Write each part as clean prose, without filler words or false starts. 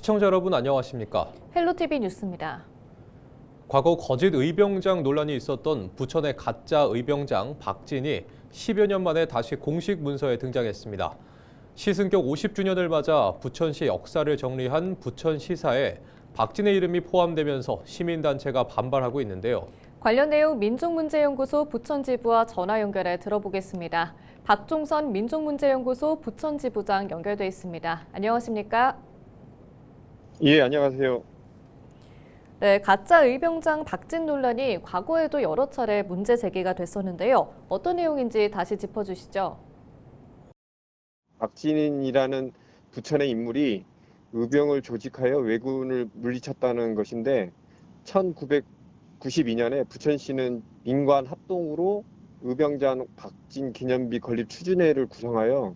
시청자 여러분 안녕하십니까? 헬로티비 뉴스입니다. 과거 거짓 의병장 논란이 있었던 부천의 가짜 의병장 박진이 10여 년 만에 다시 공식 문서에 등장했습니다. 시승격 50주년을 맞아 부천시 역사를 정리한 부천시사에 박진의 이름이 포함되면서 시민단체가 반발하고 있는데요. 관련 내용 민족문제연구소 부천지부와 전화 연결해 들어보겠습니다. 박종선 민족문제연구소 부천지부장 연결돼 있습니다. 안녕하십니까? 예, 안녕하세요. 네, 가짜 의병장 박진 논란이 과거에도 여러 차례 문제 제기가 됐었는데요. 어떤 내용인지 다시 짚어주시죠. 박진이라는 부천의 인물이 의병을 조직하여 왜군을 물리쳤다는 것인데 1992년에 부천시는 민관 합동으로 의병장 박진 기념비 건립 추진회를 구성하여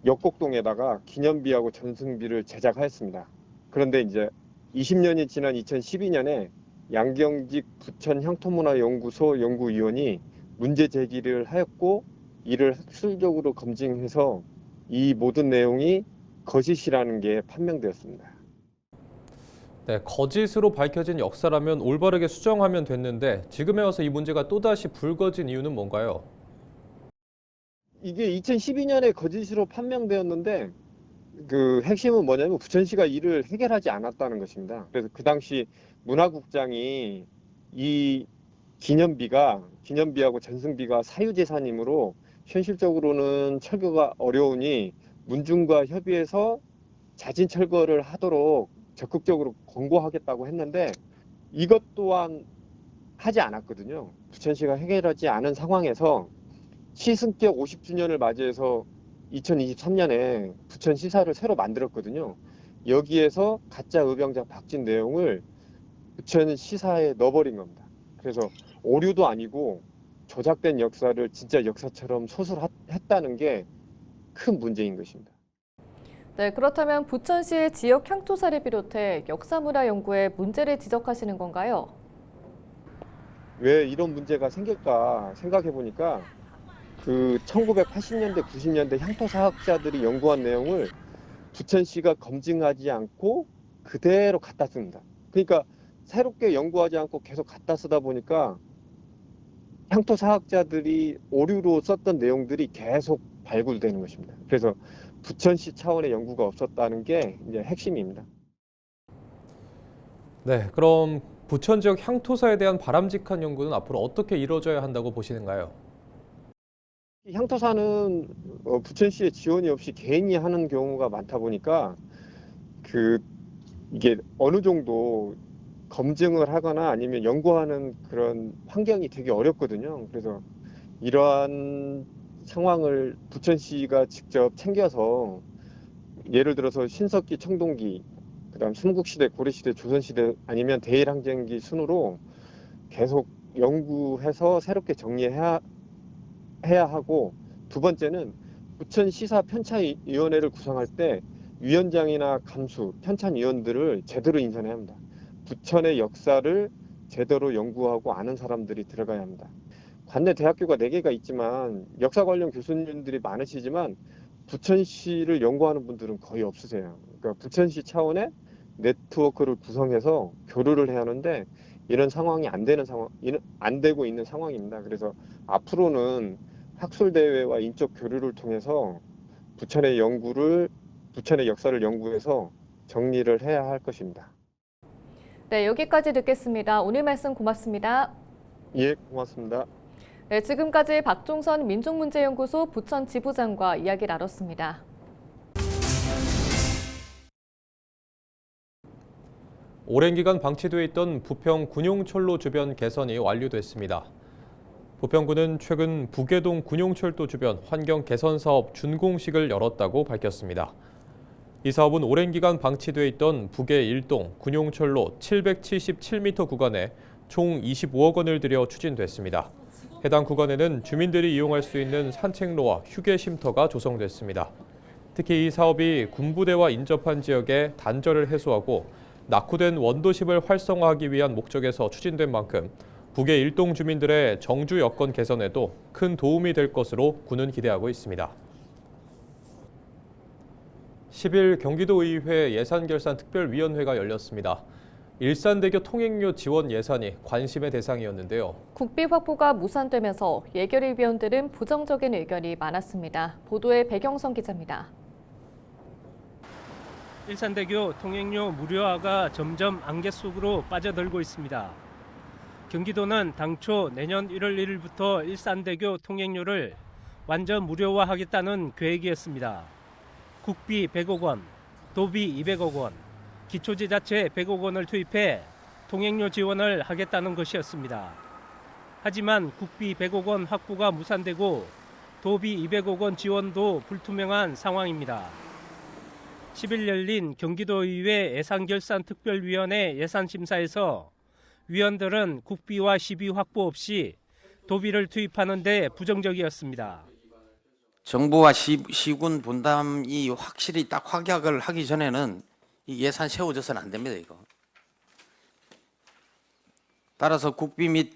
역곡동에다가 기념비하고 전승비를 제작하였습니다. 그런데 이제 20년이 지난 2012년에 양경직 부천향토문화연구소 연구위원이 문제 제기를 하였고 이를 학술적으로 검증해서 이 모든 내용이 거짓이라는 게 판명되었습니다. 네, 거짓으로 밝혀진 역사라면 올바르게 수정하면 됐는데 지금에 와서 이 문제가 또다시 불거진 이유는 뭔가요? 이게 2012년에 거짓으로 판명되었는데 그 핵심은 뭐냐면 부천시가 이를 해결하지 않았다는 것입니다. 그래서 그 당시 문화국장이 이 기념비하고 전승비가 사유재산이므로 현실적으로는 철거가 어려우니 문중과 협의해서 자진 철거를 하도록 적극적으로 권고하겠다고 했는데 이것 또한 하지 않았거든요. 부천시가 해결하지 않은 상황에서 시승격 50주년을 맞이해서 2023년에 부천시사를 새로 만들었거든요. 여기에서 가짜 의병장 박진 내용을 부천시사에 넣어버린 겁니다. 그래서 오류도 아니고 조작된 역사를 진짜 역사처럼 소설했다는 게 큰 문제인 것입니다. 네, 그렇다면 부천시의 지역 향토사를 비롯해 역사문화 연구에 문제를 지적하시는 건가요? 왜 이런 문제가 생길까 생각해 보니까 그 1980년대, 90년대 향토사학자들이 연구한 내용을 부천시가 검증하지 않고 그대로 갖다 씁니다. 그러니까 새롭게 연구하지 않고 계속 갖다 쓰다 보니까 향토사학자들이 오류로 썼던 내용들이 계속 발굴되는 것입니다. 그래서 부천시 차원의 연구가 없었다는 게 이제 핵심입니다. 네, 그럼 부천 지역 향토사에 대한 바람직한 연구는 앞으로 어떻게 이루어져야 한다고 보시는가요? 향토사는 부천시의 지원이 없이 개인이 하는 경우가 많다 보니까 이게 어느 정도 검증을 하거나 아니면 연구하는 그런 환경이 되게 어렵거든요. 그래서 이러한 상황을 부천시가 직접 챙겨서 예를 들어서 신석기, 청동기, 그다음 삼국시대, 고려시대, 조선시대 아니면 대일항쟁기 순으로 계속 연구해서 새롭게 정리해야 하고, 두 번째는 부천시사 편찬위원회를 구성할 때 위원장이나 감수, 편찬위원들을 제대로 인선해야 합니다. 부천의 역사를 제대로 연구하고 아는 사람들이 들어가야 합니다. 관내 대학교가 4개가 있지만 역사 관련 교수님들이 많으시지만 부천시를 연구하는 분들은 거의 없으세요. 그러니까 부천시 차원의 네트워크를 구성해서 교류를 해야 하는데 이런 상황이 안 되고 있는 상황입니다. 그래서 앞으로는 학술대회와 인적 교류를 통해서 부천의 역사를 연구해서 정리를 해야 할 것입니다. 네, 여기까지 듣겠습니다. 오늘 말씀 고맙습니다. 예, 고맙습니다. 네, 지금까지 박종선 민족문제연구소 부천지부장과 이야기 나눴습니다. 오랜 기간 방치돼 있던 부평 군용철로 주변 개선이 완료됐습니다. 부평구는 최근 부계동 군용철도 주변 환경 개선 사업 준공식을 열었다고 밝혔습니다. 이 사업은 오랜 기간 방치돼 있던 북의 1동 군용철로 777m 구간에 총 25억 원을 들여 추진됐습니다. 해당 구간에는 주민들이 이용할 수 있는 산책로와 휴게 쉼터가 조성됐습니다. 특히 이 사업이 군부대와 인접한 지역의 단절을 해소하고 낙후된 원도심을 활성화하기 위한 목적에서 추진된 만큼 북의 일동 주민들의 정주 여건 개선에도 큰 도움이 될 것으로 군은 기대하고 있습니다. 10일 경기도의회 예산결산특별위원회가 열렸습니다. 일산대교 통행료 지원 예산이 관심의 대상이었는데요. 국비 확보가 무산되면서 예결위 위원들은 부정적인 의견이 많았습니다. 보도에 백영선 기자입니다. 일산대교 통행료 무료화가 점점 안개 속으로 빠져들고 있습니다. 경기도는 당초 내년 1월 1일부터 일산대교 통행료를 완전 무료화하겠다는 계획이었습니다. 국비 100억 원, 도비 200억 원, 기초지자체 100억 원을 투입해 통행료 지원을 하겠다는 것이었습니다. 하지만 국비 100억 원 확보가 무산되고 도비 200억 원 지원도 불투명한 상황입니다. 10일 열린 경기도의회 예산결산특별위원회 예산심사에서 위원들은 국비와 시비 확보 없이 도비를 투입하는 데 부정적이었습니다. 정부와 시군 분담이 확실히 딱 확약을 하기 전에는 이 예산 세워져서는 안 됩니다, 이거. 따라서 국비 및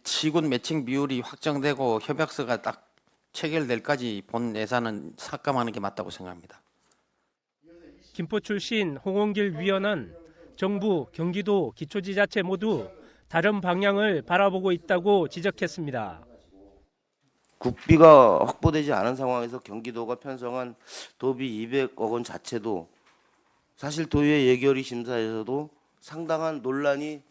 시군 매칭 비율이 확정되고 협약서가 딱 체결될까지 본 예산은 삭감하는 게 맞다고 생각합니다. 김포 출신 홍원길 위원은 정부, 경기도, 기초지자체 모두 다른 방향을 바라보고 있다고 지적했습니다. 국비가 확보되지 않은 상황에서 경기도가 편성한 도비 200억 원 자체도 사실 도의회 예결위 심사에서도 상당한 논란이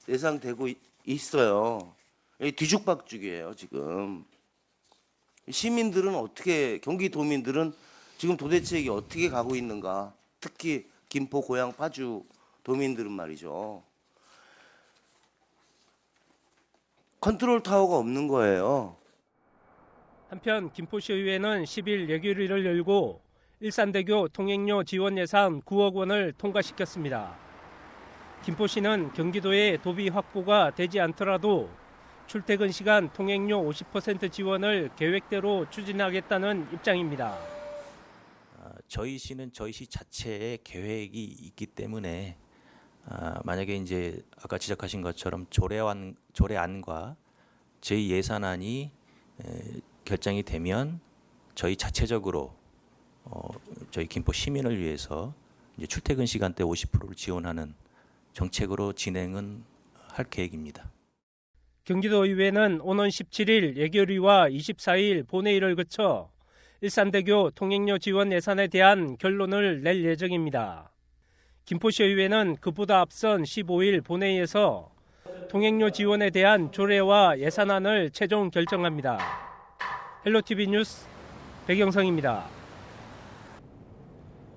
예상되고 있어요. 뒤죽박죽이에요, 지금. 시민들은 어떻게, 경기도민들은 지금 도대체 이게 어떻게 가고 있는가. 특히 김포, 고양, 파주 도민들은 말이죠. 컨트롤 타워가 없는 거예요. 한편 김포시의회는 10일 예결위를 열고 일산대교 통행료 지원 예산 9억 원을 통과시켰습니다. 김포시는 경기도의 도비 확보가 되지 않더라도 출퇴근 시간 통행료 50% 지원을 계획대로 추진하겠다는 입장입니다. 저희 시는 저희 시 자체의 계획이 있기 때문에 만약에 이제 아까 지적하신 것처럼 조례안과 저희 예산안이 결정이 되면 저희 자체적으로 저희 김포 시민을 위해서 이제 출퇴근 시간대 50%를 지원하는 정책으로 진행은 할 계획입니다. 경기도의회는 오는 17일 예결위와 24일 본회의를 거쳐 일산대교 통행료 지원 예산에 대한 결론을 낼 예정입니다. 김포시의회는 그보다 앞선 15일 본회의에서 통행료 지원에 대한 조례와 예산안을 최종 결정합니다. 헬로티비 뉴스 백영성입니다.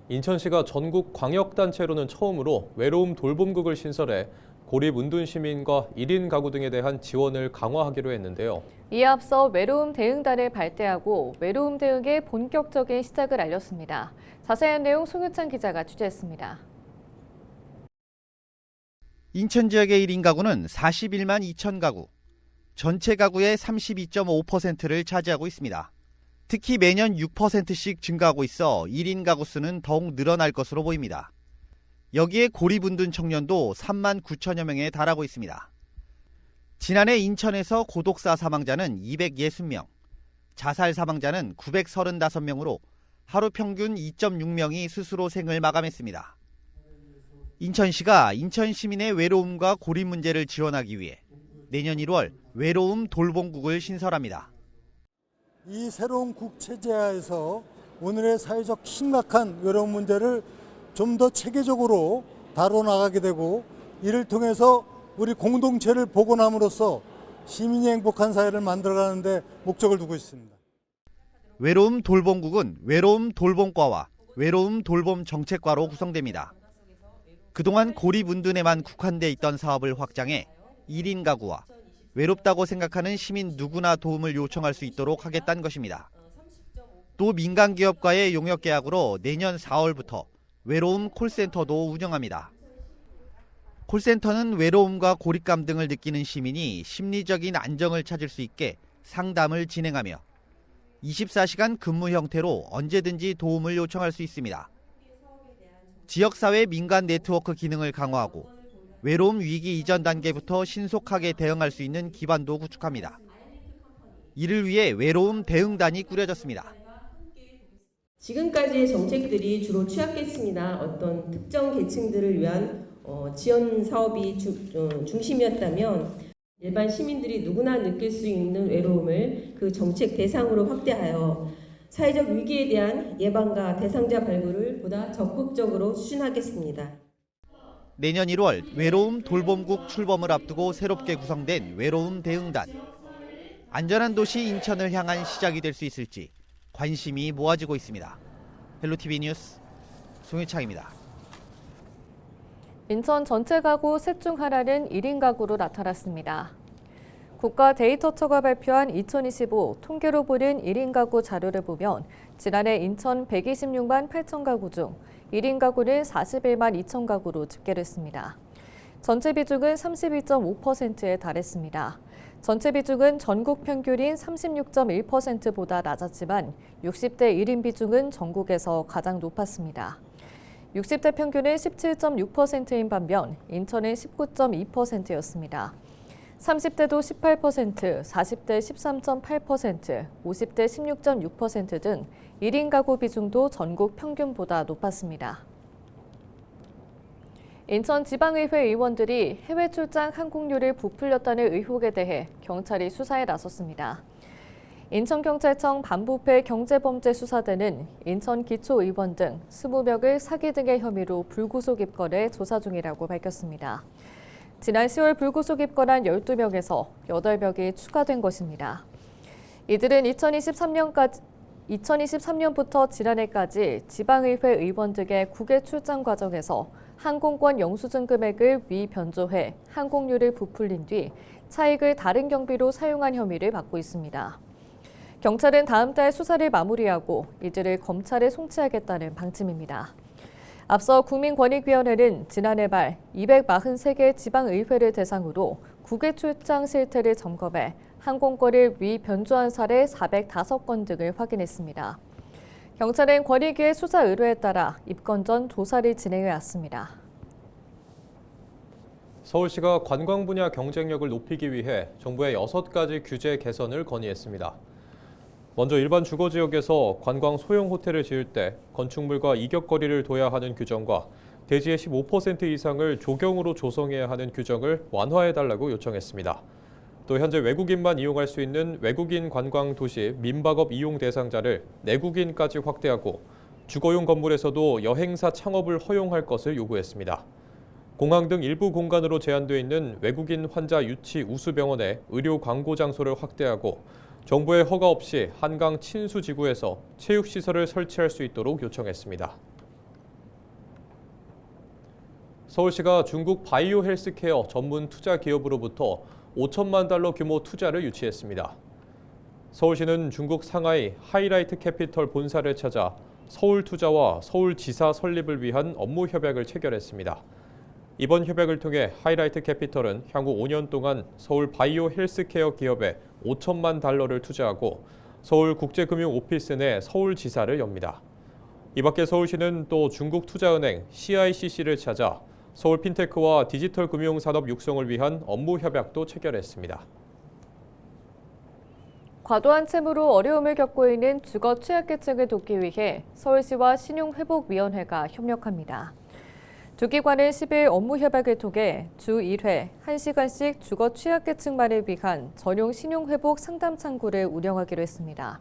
인천시가 전국 광역단체로는 처음으로 외로움 돌봄국을 신설해 고립 은둔 시민과 1인 가구 등에 대한 지원을 강화하기로 했는데요. 이에 앞서 외로움 대응단을 발대하고 외로움 대응의 본격적인 시작을 알렸습니다. 자세한 내용 송유찬 기자가 취재했습니다. 인천 지역의 1인 가구는 41만 2천 가구, 전체 가구의 32.5%를 차지하고 있습니다. 특히 매년 6%씩 증가하고 있어 1인 가구 수는 더욱 늘어날 것으로 보입니다. 여기에 고립은둔 청년도 3만 9천여 명에 달하고 있습니다. 지난해 인천에서 고독사 사망자는 260명, 자살 사망자는 935명으로 하루 평균 2.6명이 스스로 생을 마감했습니다. 인천시가 인천 시민의 외로움과 고립 문제를 지원하기 위해 내년 1월 외로움 돌봄국을 신설합니다. 이 새로운 국 체제하에서 오늘의 사회적 심각한 외로움 문제를 좀 더 체계적으로 다뤄나가게 되고 이를 통해서 우리 공동체를 복원함으로써 시민이 행복한 사회를 만들어가는 데 목적을 두고 있습니다. 외로움 돌봄국은 외로움 돌봄과와 외로움 돌봄 정책과로 구성됩니다. 그동안 고립 은둔에만 국한돼 있던 사업을 확장해 1인 가구와 외롭다고 생각하는 시민 누구나 도움을 요청할 수 있도록 하겠다는 것입니다. 또 민간 기업과의 용역 계약으로 내년 4월부터 외로움 콜센터도 운영합니다. 콜센터는 외로움과 고립감 등을 느끼는 시민이 심리적인 안정을 찾을 수 있게 상담을 진행하며 24시간 근무 형태로 언제든지 도움을 요청할 수 있습니다. 지역사회 민간 네트워크 기능을 강화하고 외로움 위기 이전 단계부터 신속하게 대응할 수 있는 기반도 구축합니다. 이를 위해 외로움 대응단이 꾸려졌습니다. 지금까지의 정책들이 주로 취약계층이나 어떤 특정 계층들을 위한 지원 사업이 중심이었다면 일반 시민들이 누구나 느낄 수 있는 외로움을 그 정책 대상으로 확대하여 사회적 위기에 대한 예방과 대상자 발굴을 보다 적극적으로 추진하겠습니다. 내년 1월 외로움 돌봄국 출범을 앞두고 새롭게 구성된 외로움 대응단. 안전한 도시 인천을 향한 시작이 될 수 있을지 관심이 모아지고 있습니다. 헬로티비 뉴스 송유창입니다. 인천 전체 가구 셋 중 하나는 1인 가구로 나타났습니다. 국가 데이터처가 발표한 2025 통계로 보는 1인 가구 자료를 보면 지난해 인천 126만 8천 가구 중 1인 가구는 41만 2천 가구로 집계됐습니다. 전체 비중은 32.5%에 달했습니다. 전체 비중은 전국 평균인 36.1%보다 낮았지만 60대 1인 비중은 전국에서 가장 높았습니다. 60대 평균은 17.6%인 반면 인천은 19.2%였습니다. 30대도 18%, 40대 13.8%, 50대 16.6% 등 1인 가구 비중도 전국 평균보다 높았습니다. 인천지방의회 의원들이 해외 출장 항공료를 부풀렸다는 의혹에 대해 경찰이 수사에 나섰습니다. 인천경찰청 반부패 경제범죄수사대는 인천기초의원 등 20명을 사기 등의 혐의로 불구속 입건해 조사 중이라고 밝혔습니다. 지난 10월 불구속 입건한 12명에서 8명이 추가된 것입니다. 이들은 2023년부터 지난해까지 지방의회 의원 등의 국외 출장 과정에서 항공권 영수증 금액을 위변조해 항공료를 부풀린 뒤 차익을 다른 경비로 사용한 혐의를 받고 있습니다. 경찰은 다음 달 수사를 마무리하고 이들을 검찰에 송치하겠다는 방침입니다. 앞서 국민권익위원회는 지난해 말 243개 지방의회를 대상으로 국외 출장 실태를 점검해 항공권을 위변조한 사례 405건 등을 확인했습니다. 경찰은 권익위의 수사 의뢰에 따라 입건 전 조사를 진행해 왔습니다. 서울시가 관광 분야 경쟁력을 높이기 위해 정부의 6가지 규제 개선을 건의했습니다. 먼저 일반 주거지역에서 관광 소형 호텔을 지을 때 건축물과 이격거리를 둬야 하는 규정과 대지의 15% 이상을 조경으로 조성해야 하는 규정을 완화해달라고 요청했습니다. 또 현재 외국인만 이용할 수 있는 외국인 관광 도시 민박업 이용 대상자를 내국인까지 확대하고 주거용 건물에서도 여행사 창업을 허용할 것을 요구했습니다. 공항 등 일부 공간으로 제한되어 있는 외국인 환자 유치 우수병원의 의료 광고 장소를 확대하고 정부의 허가 없이 한강 친수지구에서 체육시설을 설치할 수 있도록 요청했습니다. 서울시가 중국 바이오 헬스케어 전문 투자 기업으로부터 5천만 달러 규모 투자를 유치했습니다. 서울시는 중국 상하이 하이라이트 캐피털 본사를 찾아 서울투자와 서울지사 설립을 위한 업무 협약을 체결했습니다. 이번 협약을 통해 하이라이트 캐피털은 향후 5년 동안 서울 바이오 헬스케어 기업에 5천만 달러를 투자하고 서울국제금융 오피스 내 서울지사를 엽니다. 이 밖에 서울시는 또 중국투자은행 CICC를 찾아 서울 핀테크와 디지털 금융산업 육성을 위한 업무 협약도 체결했습니다. 과도한 채무로 어려움을 겪고 있는 주거 취약계층을 돕기 위해 서울시와 신용회복위원회가 협력합니다. 두 기관은 10일 업무 협약을 통해 주 1회 1시간씩 주거 취약계층만을 위한 전용 신용회복 상담 창구를 운영하기로 했습니다.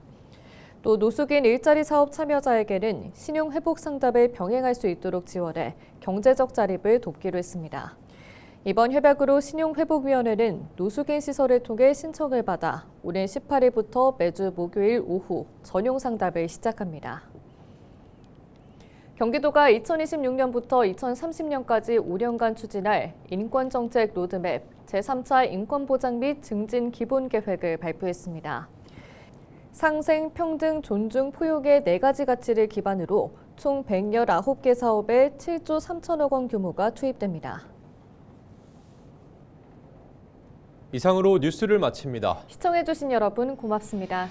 또 노숙인 일자리 사업 참여자에게는 신용회복 상담을 병행할 수 있도록 지원해 경제적 자립을 돕기로 했습니다. 이번 협약으로 신용회복위원회는 노숙인 시설을 통해 신청을 받아 오는 18일부터 매주 목요일 오후 전용 상담을 시작합니다. 경기도가 2026년부터 2030년까지 5년간 추진할 인권정책 로드맵 제3차 인권보장 및 증진 기본계획을 발표했습니다. 상생, 평등, 존중, 포용의 4가지 가치를 기반으로 총 119개 사업에 7조 3천억 원 규모가 투입됩니다. 이상으로 뉴스를 마칩니다. 시청해주신 여러분 고맙습니다.